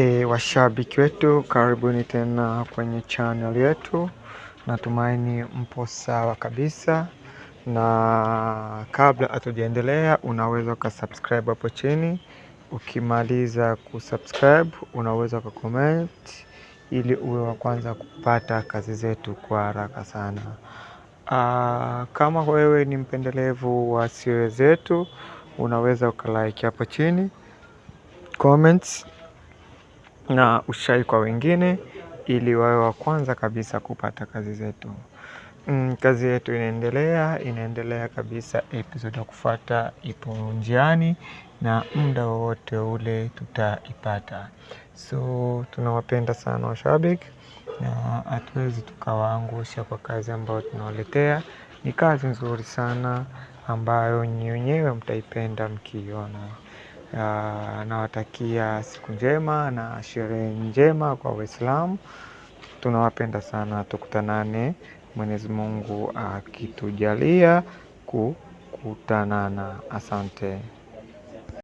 Washabiki wetu, karibuni tena kwenye channel yetu. Natumaini mpo sawa kabisa, na kabla hatujaendelea unaweza ukasubscribe hapo chini. Ukimaliza kusubscribe unaweza ukacomment ili uwe wa kwanza kupata kazi zetu kwa haraka sana. Kama wewe ni mpendelevu wa series zetu, unaweza ukalike hapo chini, comments na ushare kwa wengine ili wawe wa kwanza kabisa kupata kazi zetu. Kazi yetu inaendelea kabisa. Episode ya kufuata ipo njiani na muda wote ule tutaipata. So tunawapenda sana washabiki, na hatuwezi tukawaangusha kwa kazi ambayo tunawaletea. Ni kazi nzuri sana ambayo nyinyi wenyewe mtaipenda mkiiona. Nawatakia siku njema na sherehe njema kwa Waislamu. Tunawapenda sana, tukutanane Mwenyezi Mungu akitujalia kukutanana. Asante.